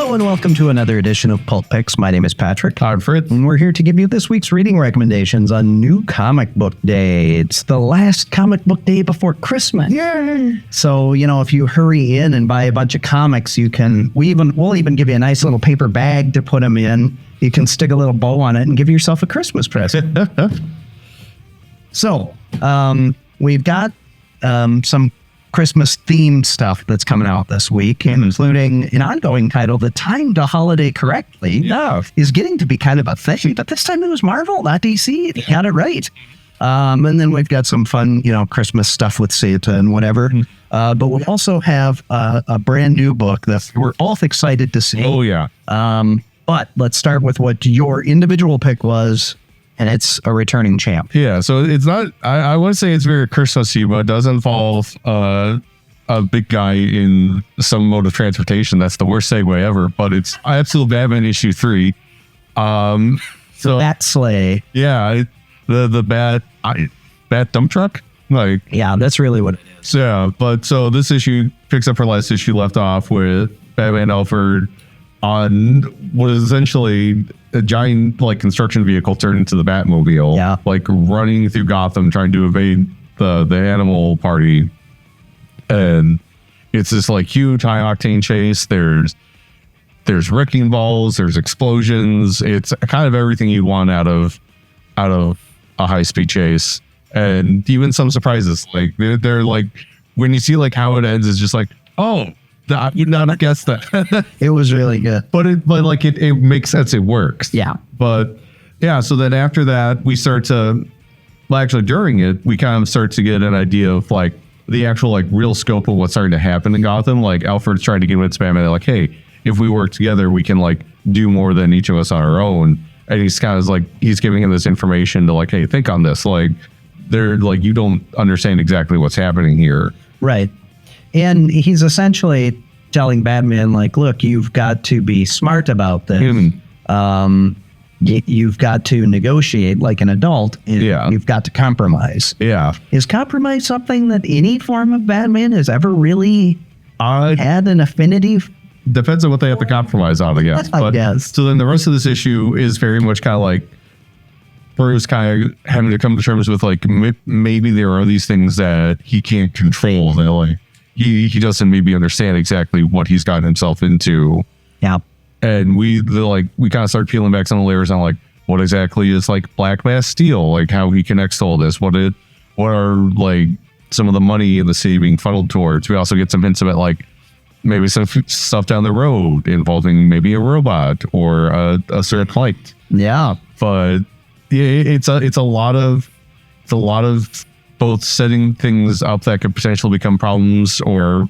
Hello and welcome to another edition of Pulp Picks. My name is Patrick. I'm Fritz. And we're here to give you this week's reading recommendations on New Comic Book Day. It's the last comic book day before Christmas. Yay! So, if you hurry in and buy a bunch of comics, we'll even give you a nice little paper bag to put them in. You can stick a little bow on it and give yourself a Christmas present. So, we've got some Christmas-themed stuff that's coming out this week, including an ongoing title, The Time to Holiday Correctly, is getting to be kind of a thing, but this time it was Marvel, not DC. They got it right. And then we've got some fun, Christmas stuff with Santa and whatever. But we also have a brand new book that we're both excited to see. Oh, yeah. But let's start with what your individual pick was, and it's a returning champ. Yeah, so it's not, I want to say it's very Christmassy, but it does involve a big guy in some mode of transportation. That's the worst segue ever, but it's Absolute Batman issue 3. So Bat Sleigh. Yeah, the bat dump truck? Yeah, that's really what it is. Yeah, but so this issue picks up where last issue left off with Batman Alfred on what is essentially a giant construction vehicle turned into the Batmobile. Yeah. Running through Gotham trying to evade the animal party. And it's this huge high octane chase. There's wrecking balls, there's explosions. It's kind of everything you want out of a high speed chase. And even some surprises. They're when you see how it ends, it's just oh, I would not have guessed that. It was really good. But it makes sense. It works. Yeah. But yeah, so then after that, we start to, actually during it, we kind of start to get an idea of the actual real scope of what's starting to happen in Gotham. Alfred's trying to get with Batman. They're hey, if we work together, we can do more than each of us on our own. And he's kind of he's giving him this information to hey, think on this. They're you don't understand exactly what's happening here. Right. And he's essentially telling Batman, look, you've got to be smart about this. You've got to negotiate like an adult. And you've got to compromise. Yeah. Is compromise something that any form of Batman has ever really had an affinity? Depends on what they have to compromise on, I guess. I guess. So then the rest of this issue is very much kind of Bruce kind of having to come to terms with maybe there are these things that he can't control. That he doesn't maybe understand exactly what he's gotten himself into. Yeah. And we kind of start peeling back some of the layers on what exactly is Black Mass Steel, how he connects to all this, what are some of the money in the city being funneled towards. We also get some hints of it maybe some stuff down the road involving maybe a robot or a certain flight. Yeah. But yeah, it's a lot of both setting things up that could potentially become problems or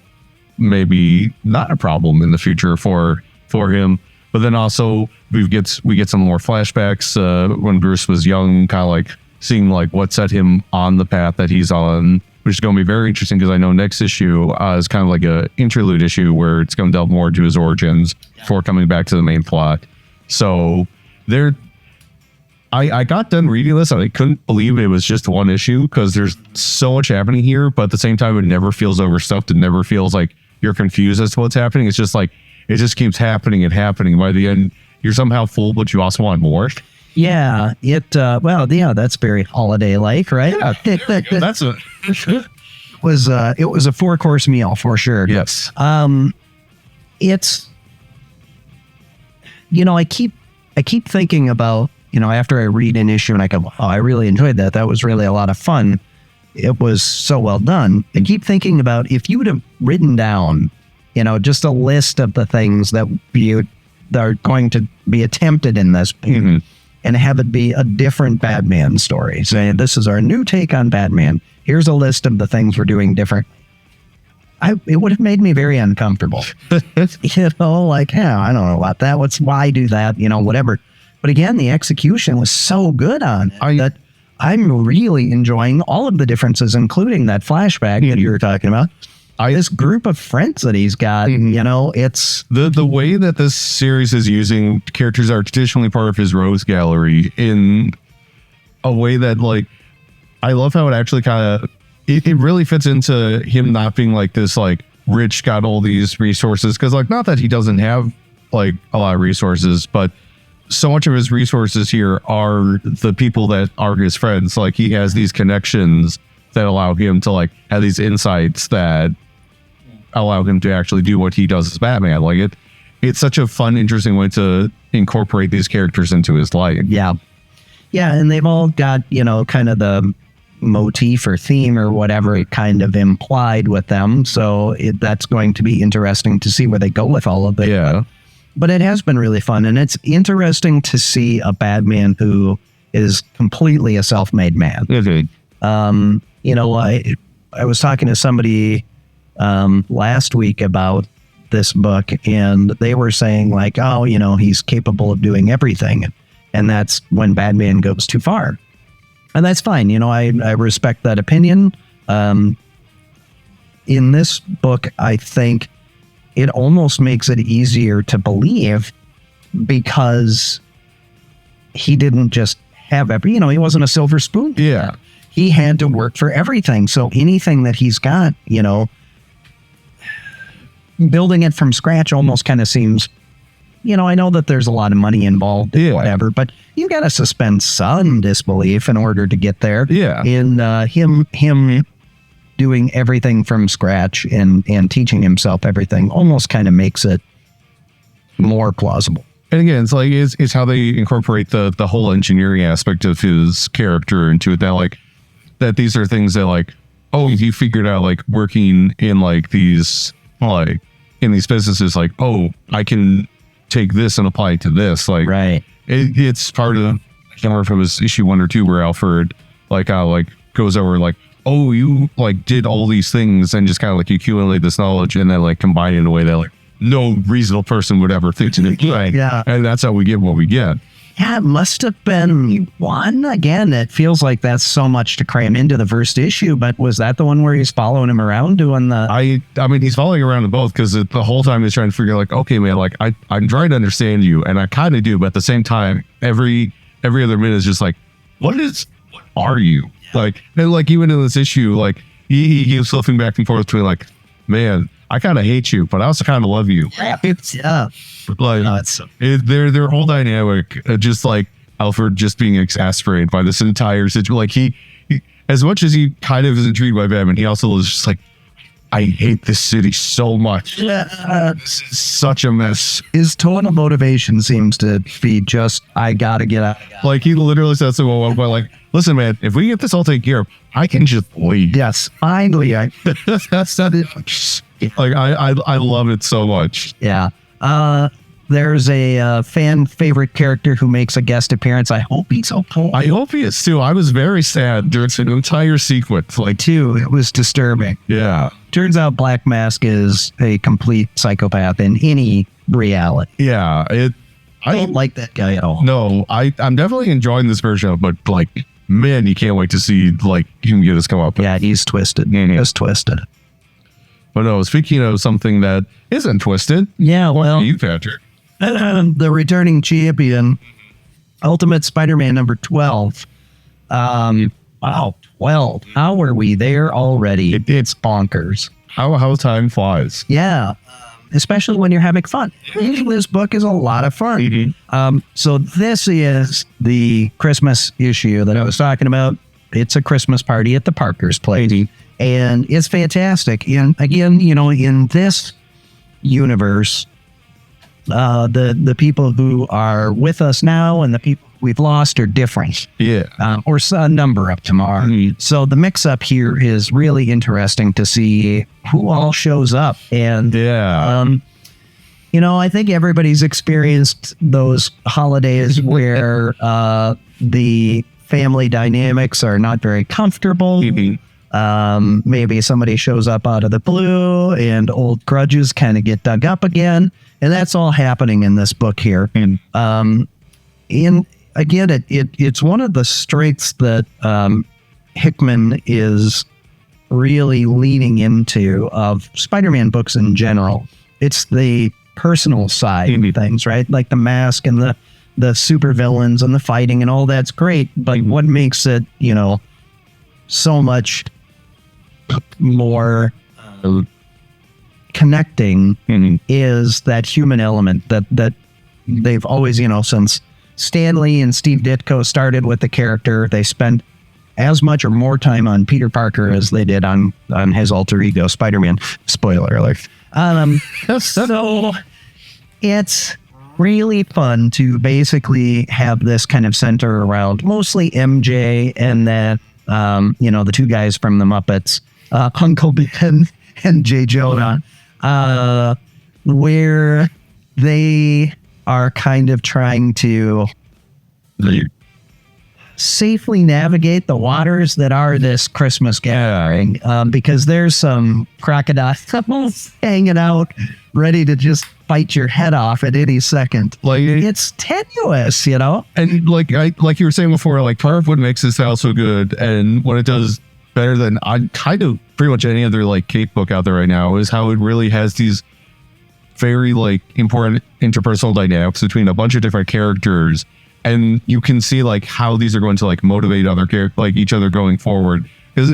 maybe not a problem in the future for him. But then also we get some more flashbacks when Bruce was young, kind of seeing what set him on the path that he's on, which is going to be very interesting because I know next issue is kind of a interlude issue where it's going to delve more into his origins before coming back to the main plot. So I got done reading this and I couldn't believe it was just one issue because there's so much happening here, but at the same time, it never feels overstuffed. It never feels you're confused as to what's happening. It's just it just keeps happening and happening. By the end, you're somehow full, but you also want more. Yeah. That's very holiday-like, right? Yeah. That's it was a 4-course meal for sure. Yes. It's, I keep thinking about, after I read an issue and I go, oh, I really enjoyed that. That was really a lot of fun. It was so well done. I keep thinking about if you would have written down, just a list of the things that are going to be attempted in this and have it be a different Batman story. Saying, this is our new take on Batman. Here's a list of the things we're doing different. It would have made me very uncomfortable. I don't know about that. Why do that? Whatever. But again, the execution was so good on it that I'm really enjoying all of the differences, including that flashback that you were talking about. This group of friends that he's got, it's... The way that this series is using characters are traditionally part of his Rose Gallery in a way that, I love how it actually kind of... It really fits into him not being this, rich, got all these resources. Because, not that he doesn't have like a lot of resources, but so much of his resources here are the people that are his friends. Like he has these connections that allow him to like have these insights that allow him to actually do what he does as Batman. Like it's such a fun, interesting way to incorporate these characters into his life. Yeah. Yeah. And they've all got, you know, kind of the motif or theme or whatever it kind of implied with them. So that's going to be interesting to see where they go with all of it. Yeah. But it has been really fun. And it's interesting to see a Batman who is completely a self-made man. Mm-hmm. You know, I was talking to somebody last week about this book, and they were saying like, oh, you know, he's capable of doing everything. And that's when Batman goes too far. And that's fine. You know, I respect that opinion. In this book, I think it almost makes it easier to believe because he didn't just have every, you know, he wasn't a silver spoon. Yeah. He had to work for everything. So anything that he's got, you know, building it from scratch almost kind of seems, you know, I know that there's a lot of money involved, whatever, but you got to suspend some disbelief in order to get there. Yeah. In him doing everything from scratch and teaching himself everything almost kind of makes it more plausible. And again, it's like it's how they incorporate the whole engineering aspect of his character into it. That like that these are things that like, oh, he figured out like working in like these like in these businesses, like, oh, I can take this and apply it to this. Like, right. It's part of, I can't remember if it was issue 1 or 2 where Alfred like goes over like, oh, you like did all these things and just kind of like accumulate this knowledge and then like combine it in a way that like no reasonable person would ever think to do. Right. Yeah. And that's how we get what we get. Yeah, it must have been one. Again, it feels like that's so much to cram into the first issue, but was that the one where he's following him around doing the... I mean, he's following around in both because the whole time he's trying to figure like, okay, man, like I'm trying to understand you and I kind of do, but at the same time, every other minute is just like, what are you? Like, and like even in this issue, like he keeps flipping back and forth between like, man, I kind of hate you, but I also kind of love you. Yeah. Like their whole dynamic, just like Alfred just being exasperated by this entire situation. Like he, as much as he kind of is intrigued by Batman, he also is just like, I hate this city so much. This is such a mess. His total motivation seems to be just, I gotta get out. Like he literally says to one point, like, listen, man, if we get this all taken care of, I can just leave. Yes, finally. That's not it. Like I love it so much. Yeah. There's a fan favorite character who makes a guest appearance. I hope he's okay. I hope he is too. I was very sad during an entire sequence. Like, too, it was disturbing. Yeah. Turns out Black Mask is a complete psychopath in any reality. Yeah. I don't like that guy at all. No, I'm definitely enjoying this version of it, but like, man, you can't wait to see like him get his come up. Yeah, he's twisted. Mm-hmm. Just twisted. But no, speaking of something that isn't twisted. Yeah, well, you, Patrick. The returning champion, Ultimate Spider-Man number 12. Wow, 12. How are we there already? It's bonkers. How time flies. Yeah, especially when you're having fun. This book is a lot of fun. Mm-hmm. So this is the Christmas issue that I was talking about. It's a Christmas party at the Parker's place. Mm-hmm. And it's fantastic. And again, you know, in this universe, the people who are with us now and the people we've lost are different. Yeah. Or a number of them are. Mm-hmm. So the mix up here is really interesting to see who all shows up. And, you know, I think everybody's experienced those holidays where the family dynamics are not very comfortable. Mm-hmm. Maybe somebody shows up out of the blue and old grudges kind of get dug up again. And that's all happening in this book here. And again, it's one of the strengths that Hickman is really leaning into of Spider-Man books in general. It's the personal side of things, right? Like the mask and the supervillains and the fighting and all that's great. But what makes it, you know, so much more connecting Mm-hmm. is that human element that they've always, since Stanley and Steve Ditko started with the character, they spent as much or more time on Peter Parker as they did on his alter ego, Spider-Man. Spoiler alert. So it's really fun to basically have this kind of center around mostly MJ and then, the two guys from the Muppets, Uncle Ben and Jay Jonah, where they are kind of trying to safely navigate the waters that are this Christmas gathering, because there's some crocodiles hanging out ready to just bite your head off at any second. Like It's tenuous, and like you were saying before, like part of what makes this style so good, and what it does better than kind of pretty much any other like Cape book out there right now, is how it really has these very like important interpersonal dynamics between a bunch of different characters, and you can see like how these are going to like motivate other like each other going forward, because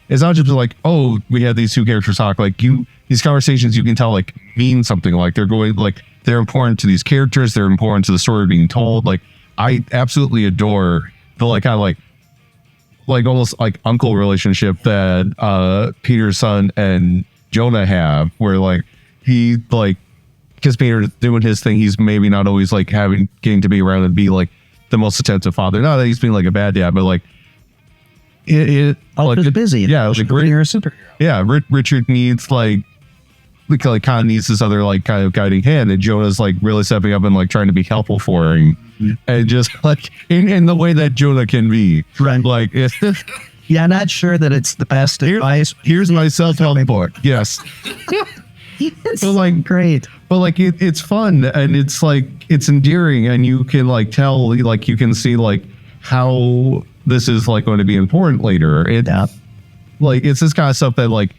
it's not just like, oh, we had these two characters talk. Like these conversations, you can tell like mean something. Like they're important to these characters. They're important to the story being told. Like I absolutely adore the like kind of like almost like uncle relationship that Peter's son and Jonah have, where like he like, because Peter's doing his thing, he's maybe not always like getting to be around and be like the most attentive father. Not that he's being like a bad dad, but like It's busy. Yeah, like you're a superhero. Yeah, Richard needs like kind of needs this other like kind of guiding hand, and Jonah's like really stepping up and like trying to be helpful for him, and just like in the way that Jonah can be. Right. Like Yeah, not sure that it's the best advice. here's my self-help book. Yes. It's So, like, great. But like it's fun, and it's like it's endearing, and you can like tell, like you can see like how this is like going to be important later. Like it's this kind of stuff that like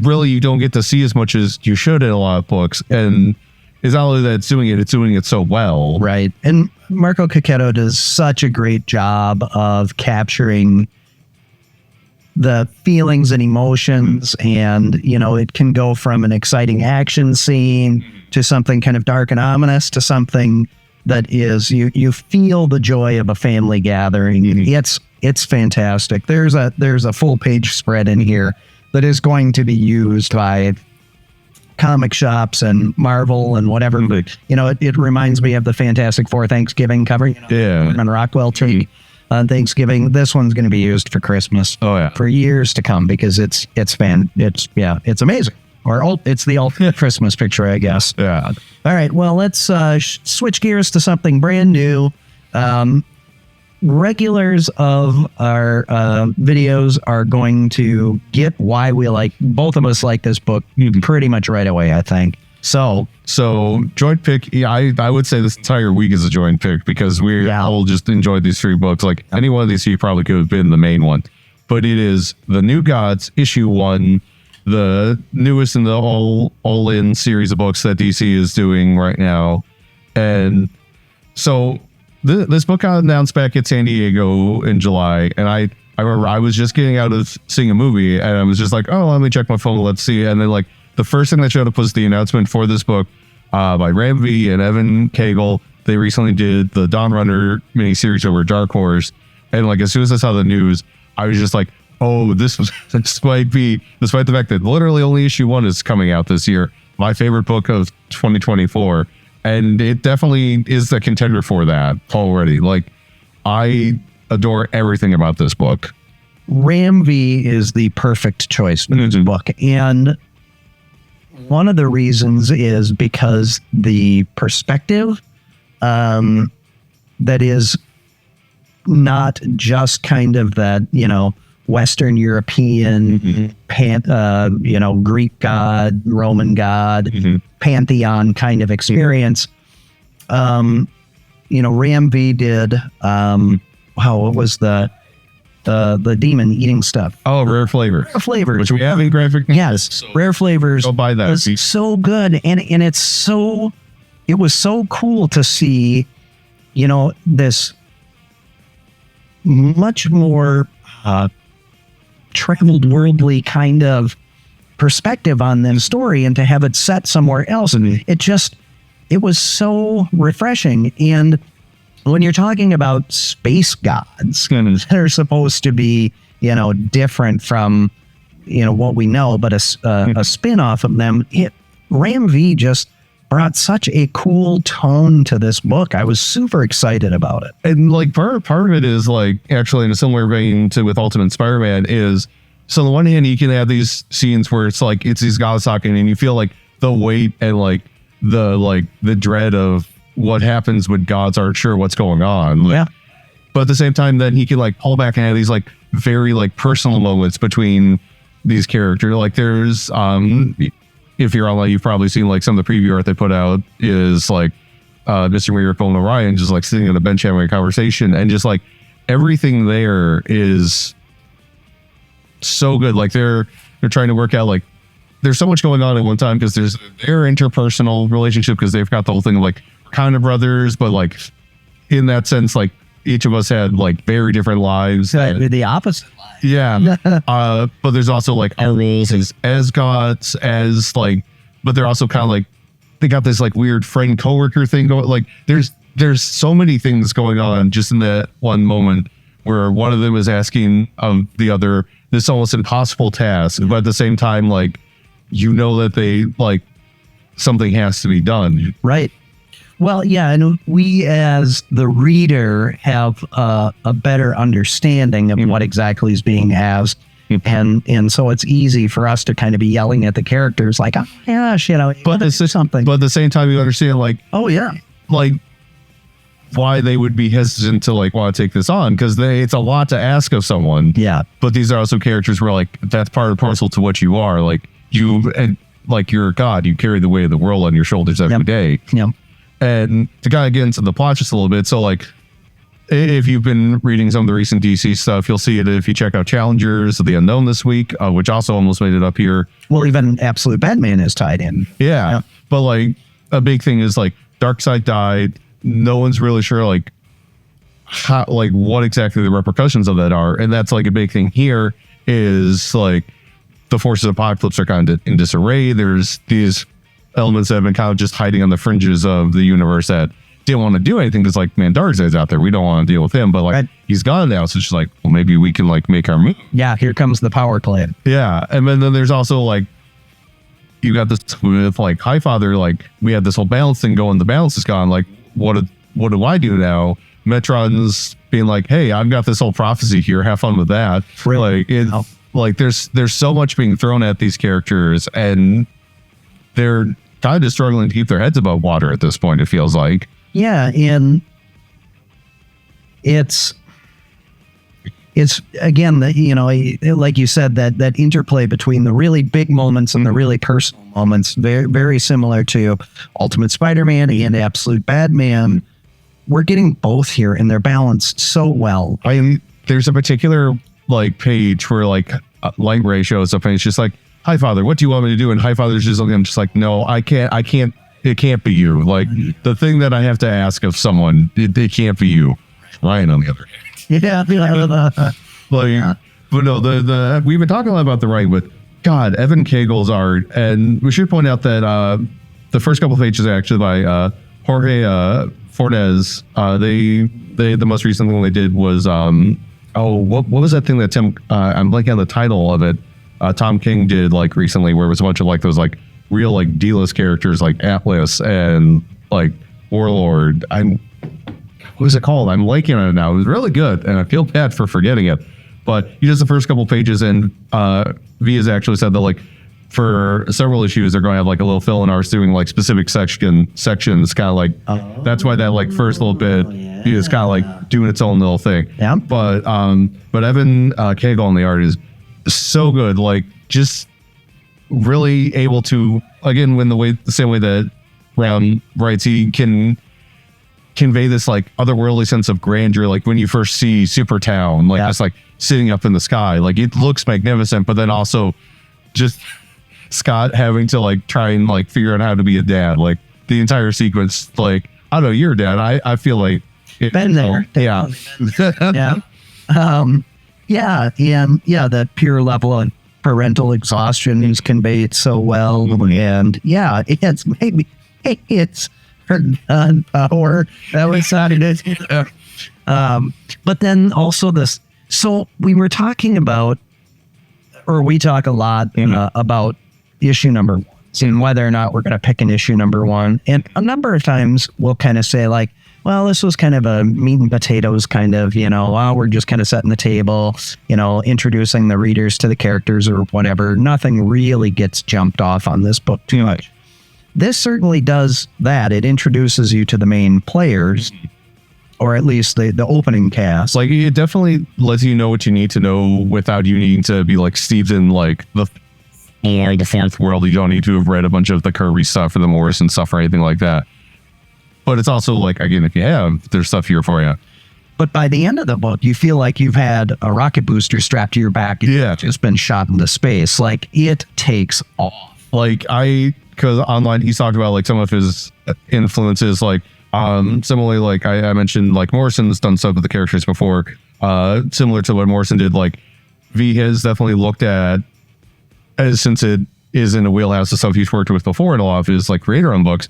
really you don't get to see as much as you should in a lot of books, and it's not only that it's doing it so well. Right. And Marco Cacchetto does such a great job of capturing the feelings and emotions, and it can go from an exciting action scene to something kind of dark and ominous to something that is you feel the joy of a family gathering. It's fantastic. There's a full page spread in here that is going to be used by comic shops and Marvel and whatever. It reminds me of the Fantastic Four Thanksgiving cover. And Rockwell tree on Thanksgiving. This one's going to be used for Christmas. Oh yeah, for years to come, because it's amazing. Or it's the ultimate Christmas picture, I guess. Yeah. All right. Well, let's switch gears to something brand new. Regulars of our videos are going to get why we both of us like this book pretty much right away, I think. So joint pick. Yeah, I would say this entire week is a joint pick, because we all just enjoyed these three books. Like any one of these three probably could have been the main one, but it is The New Gods, issue 1, the newest in the all-in series of books that DC is doing right now. And so this book got announced back at San Diego in July, and I remember I was just getting out of seeing a movie, and I was just like, oh, let me check my phone, let's see. And then like the first thing that showed up was the announcement for this book by Ram V and Evan Cagle. They recently did the Dawn Runner miniseries over Dark Horse, and like as soon as I saw the news, I was just like, oh, despite the fact that literally only issue 1 is coming out this year, my favorite book of 2024. And it definitely is the contender for that already. Like, I adore everything about this book. Ram V is the perfect choice for this book. And one of the reasons is because the perspective that is not just kind of that, Western European, Greek god, Roman god, pantheon kind of experience. Ram V did, what was the demon eating stuff? Oh, Rare Flavor. Rare Flavors. Which we have in graphic. Yes. So Rare Flavors. Go buy that. Was so good. And it was so cool to see, this much more traveled worldly kind of perspective on the story and to have it set somewhere else. And it was so refreshing. And when you're talking about space gods that are supposed to be, different from, what we know, but a spin-off of them, Ram V just brought such a cool tone to this book. I was super excited about it. And like part of it is like actually in a similar vein to with Ultimate Spider-Man is, so on the one hand, you can have these scenes where it's like, it's these gods talking and you feel like the weight and like the dread of what happens when gods aren't sure what's going on. Like, yeah. But at the same time, then he can like pull back and have these like very like personal moments between these characters. Like there's, if you're online, you've probably seen like some of the preview art they put out is like Mr. Miracle and Orion just like sitting on a bench having a conversation, and just like everything there is so good. Like they're trying to work out like there's so much going on at one time because there's their interpersonal relationship because they've got the whole thing of like kind of brothers, but like in that sense, like each of us had like very different lives. The opposite lives. Yeah. But there's also like our roles as gods, as like, but they're also kind of like, they got this like weird friend coworker thing going. Like there's so many things going on just in that one moment where one of them is asking of the other this almost impossible task, but at the same time, like, that they like something has to be done. Right. Well, yeah, and we as the reader have a better understanding of what exactly is being asked. And so it's easy for us to kind of be yelling at the characters like, oh, gosh, but it's something. But at the same time, you understand like, oh, yeah, like why they would be hesitant to like want to take this on, because it's a lot to ask of someone. Yeah. But these are also characters where like that's part and parcel to what you are. Like you're a god, you carry the weight of the world on your shoulders every day. Yeah. And to kind of get into the plot just a little bit, so like if you've been reading some of the recent DC stuff, you'll see it if you check out Challengers of the Unknown this week, which also almost made it up here. Well, even Absolute Batman is tied in. Yeah. But like a big thing is like Darkseid died. No one's really sure like how, like what exactly the repercussions of that are. And that's like a big thing here is like the forces of Apocalypse are kind of in disarray. There's these elements that have been kind of just hiding on the fringes of the universe that didn't want to do anything. Because like, man, Darkseid's out there. We don't want to deal with him. But like he's gone now. So it's just like, well, maybe we can like make our move. Yeah, here comes the power plan. Yeah. And then there's also like, you got this with like Highfather, like we had this whole balance thing going. The balance is gone. Like, what do I do now? Metron's being like, hey, I've got this whole prophecy here. Have fun with that. Really? Like, like there's so much being thrown at these characters, and they're kind of struggling to keep their heads above water at this point, it feels like. Yeah, and it's again, like you said, that interplay between the really big moments and the really personal moments, very, very similar to Ultimate Spider-Man and Absolute Batman. We're getting both here, and they're balanced so well. I mean, there's a particular like page where like Light Ray shows up, and it's just like, Highfather, what do you want me to do? And Highfather's just looking, I'm just like, no, I can't, it can't be you. Like the thing that I have to ask of someone, it can't be you. Ryan, on the other hand. Yeah. But no, we've been talking a lot about the writing, but God, Evan Cagle's art, and we should point out that the first couple of pages are actually by Jorge Fornes. The most recent thing they did was what was that thing that Tim? I'm blanking on the title of it. Tom King did like recently, where it was a bunch of like those like real like D-list characters like Atlas and like Warlord. What was it called? I'm blanking on it now. It was really good, and I feel bad for forgetting it. But he does the first couple pages, and V has actually said that like for several issues they're going to have like a little fill-in arts doing like specific sections, kind of like that's why that like first little bit is kind of like doing its own little thing. Yeah. But Evan Cagle on the art is so good, like just really able to, again, the same way that Brown writes, he can convey this like otherworldly sense of grandeur, like when you first see Supertown, like just like sitting up in the sky, like it looks magnificent, but then also just Scott having to like try and like figure out how to be a dad, like the entire sequence, like I don't know, you're a dad, I feel like been there. Yeah. Yeah. And that pure level parental exhaustion is conveyed so well. And yeah, it's her gunpowder. That was not it. But then also this. So we were talking about, or we talk a lot about issue number 1, and whether or not we're going to pick an issue number 1. And a number of times we'll kind of say like, well, this was kind of a meat and potatoes kind of, we're just kind of setting the table, introducing the readers to the characters or whatever. Nothing really gets jumped off on this book too much. This certainly does that. It introduces you to the main players, or at least the opening cast. Like, it definitely lets you know what you need to know without you needing to be like steeped in like the fan's world. You don't need to have read a bunch of the Kirby stuff or the Morrison stuff or anything like that. But it's also like, again, if you have, there's stuff here for you. But by the end of the book, you feel like you've had a rocket booster strapped to your back. Yeah. It's been shot into space. Like, it takes off. Like, because online he's talked about like some of his influences, like similarly, like I mentioned, like Morrison's done stuff with the characters before, similar to what Morrison did. Like, V has definitely looked at, since it is in a wheelhouse of stuff he's worked with before in a lot of his like creator-owned books,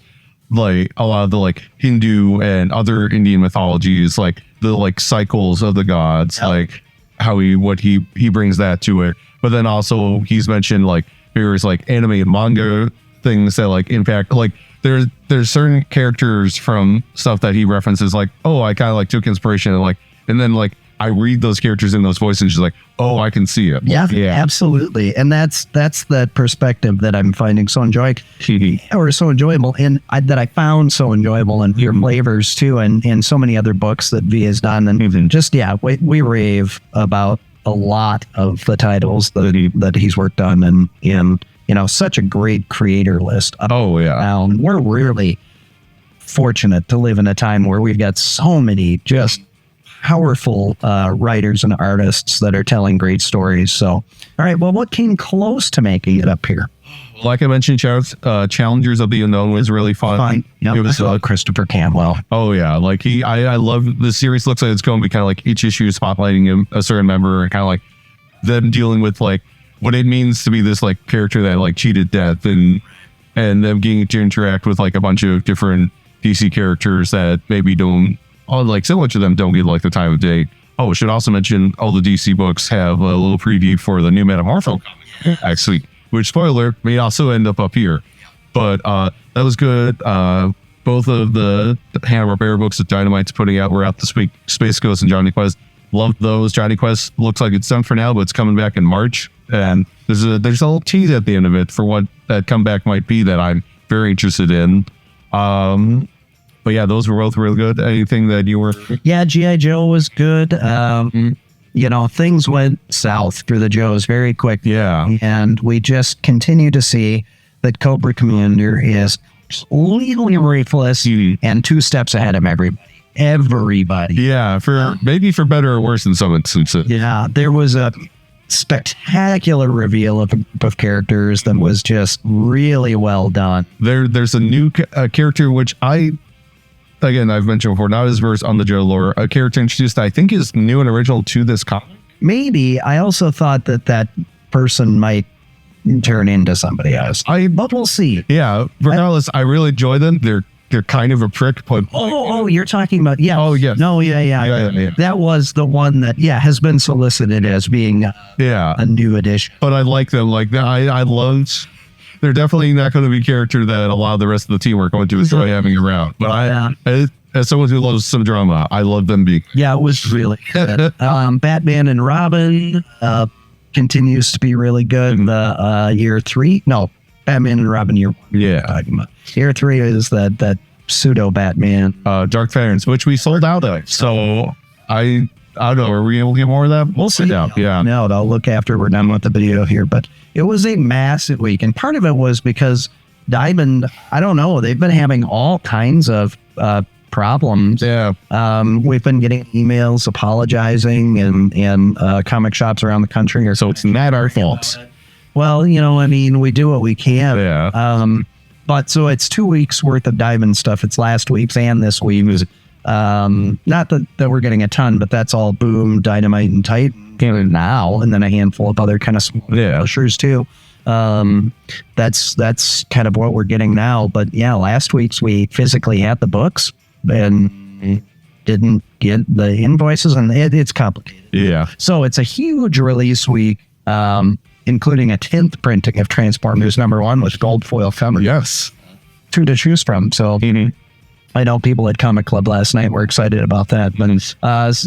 like a lot of the like Hindu and other Indian mythologies, like the like cycles of the gods, like how he brings that to it. But then also he's mentioned like various like anime and manga things that like impact, like there's certain characters from stuff that he references, like, oh, I kind of like took inspiration and then like I read those characters in those voices and she's like, oh, I can see it. Yeah, absolutely. And that's the perspective that I'm finding so enjoyable, and that I found so enjoyable in your flavors too, and so many other books that V has done. And just, we rave about a lot of the titles that he's worked on, and such a great creator list. We're really fortunate to live in a time where we've got so many just powerful writers and artists that are telling great stories. So, all right, well, what came close to making it up here? Like I mentioned, Challengers of the Unknown was really fun. Yep. It was Christopher Cantwell. Oh yeah, like I love the series. Looks like it's going to be kind of like each issue is spotlighting a certain member, and kind of like them dealing with like what it means to be this like character that like cheated death, and them getting to interact with like a bunch of different DC characters that maybe don't, like similar to them, don't get like the time of day. Oh, should also mention all the DC books have a little preview for the new Metamorpho comic next week, which, spoiler, may also end up here. But that was good. Both of the Hanna-Barbera books that Dynamite's putting out were out this week. Space Ghost and Johnny Quest. Love those. Johnny Quest looks like it's done for now, but it's coming back in March. And there's a little tease at the end of it for what that comeback might be that I'm very interested in. But yeah, those were both really good. Anything that you were... Yeah, G.I. Joe was good. Things went south through the Joes very quick. Yeah. And we just continue to see that Cobra Commander is legally ruthless and 2 steps ahead of everybody. Yeah, maybe for better or worse in some instances. Yeah, there was a spectacular reveal of a group of characters that was just really well done. There's a new character, which I've mentioned before, not as versed on the Joe lore, a character introduced that I think is new and original to this comic. Maybe. I also thought that person might turn into somebody else. But we'll see. Yeah, regardless, I really enjoy them. They're kind of a prick, but... Oh, you're talking about... Yeah. Oh, yes. No, yeah. That was the one that, has been solicited as being a new addition. But I like them. Like, I loved... They're definitely not going to be a character that a lot of the rest of the team are going to enjoy having around. But I, as someone who loves some drama, I love them being... Yeah, it was really good. Batman and Robin continues to be really good. Year 3? No, Batman and Robin year 1. Yeah. Year 3 is that pseudo Batman. Dark Patterns, which we sold out of. So I don't know. Are we able to get more of that? We'll see. Yeah. No, I'll look after we're done with the video here. But it was a massive week. And part of it was because Diamond, I don't know, they've been having all kinds of problems. Yeah. We've been getting emails apologizing and comic shops around the country. So it's not our fault. Well, we do what we can. Yeah. But so it's 2 weeks worth of Diamond stuff. It's last week's and this week's. Not that we're getting a ton, but that's all Boom, Dynamite, and Titan now, and then a handful of other kind of small publishers too. That's kind of what we're getting now. But yeah, last week's we physically had the books and didn't get the invoices, and it's complicated. Yeah. So it's a huge release week, including a 10th printing of Transformers #1 with gold foil cover. Yes. Two to choose from. So I know people at Comic Club last night were excited about that. But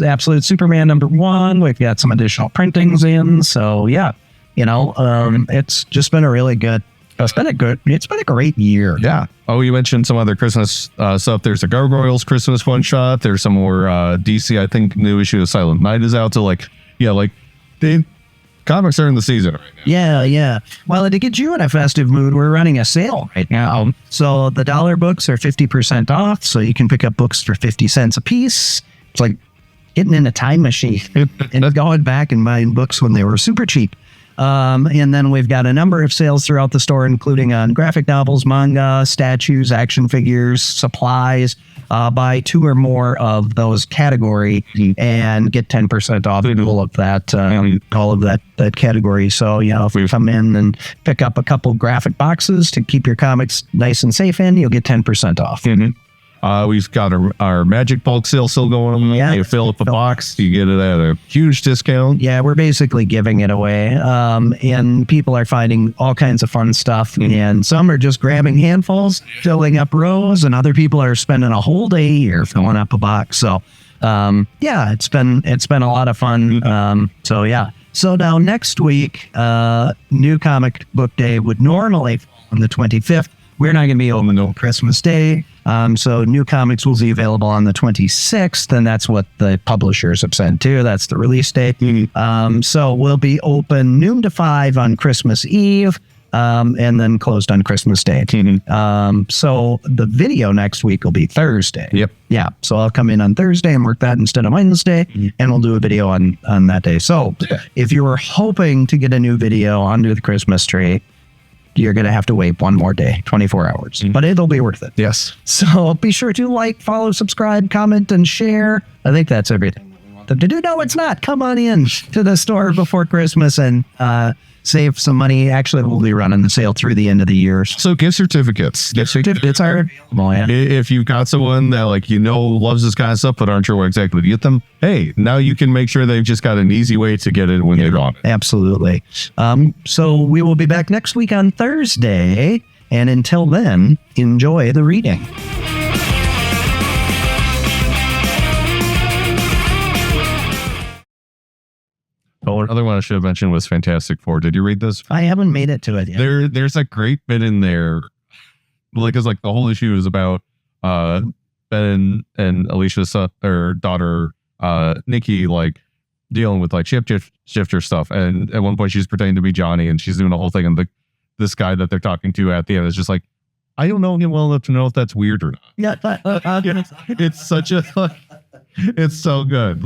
Absolute Superman #1, we've got some additional printings in. So yeah, it's just been a really good. It's been a great year. Yeah. Oh, you mentioned some other Christmas stuff. There's a Gargoyles Christmas one shot. There's some more DC. I think new issue of Silent Night is out. So comics are in the season right now. Yeah. Well, to get you in a festive mood, we're running a sale right now. So the dollar books are 50% off. So you can pick up books for 50 cents a piece. It's like getting in a time machine and going back and buying books when they were super cheap. And then we've got a number of sales throughout the store, including on graphic novels, manga, statues, action figures, supplies. Buy 2 or more of those category and get 10% off all of that category. So, if we come in and pick up a couple graphic boxes to keep your comics nice and safe in, you'll get 10% off. We've got our Magic bulk sale still going on. Yeah. You fill up a box, you get it at a huge discount. Yeah, we're basically giving it away. And people are finding all kinds of fun stuff. And some are just grabbing handfuls, filling up rows, and other people are spending a whole day here filling up a box. So, it's been a lot of fun. So now next week, New Comic Book Day would normally fall on the 25th. We're not going to be open on Christmas Day. So new comics will be available on the 26th, and that's what the publishers have said too. That's the release date. So we'll be open noon to 5 on Christmas Eve, and then closed on Christmas Day. So the video next week will be Thursday. Yep. Yeah. So I'll come in on Thursday and work that instead of Wednesday, and we'll do a video on that day. So if you were hoping to get a new video under the Christmas tree, you're going to have to wait one more day, 24 hours, but it'll be worth it. Yes. So be sure to like, follow, subscribe, comment, and share. I think that's everything we want them to do. No, it's not. Come on in to the store before Christmas and save some money. Actually, we'll be running the sale through the end of the year. So gift certificates. Gift certificates are available. Yeah. If you've got someone that loves this kind of stuff, but aren't sure where exactly to get them, hey, now you can make sure they've just got an easy way to get it when they're on it. Absolutely. So we will be back next week on Thursday. And until then, enjoy the reading. Oh, another one I should have mentioned was Fantastic Four. Did you read this? I haven't made it to it yet. There's a great bit in there, because the whole issue is about Ben and Alicia's daughter Nikki dealing with shifter stuff, and at one point she's pretending to be Johnny, and she's doing the whole thing, and this guy that they're talking to at the end is just I don't know him well enough to know if that's weird or not. Yeah, It's such a it's so good.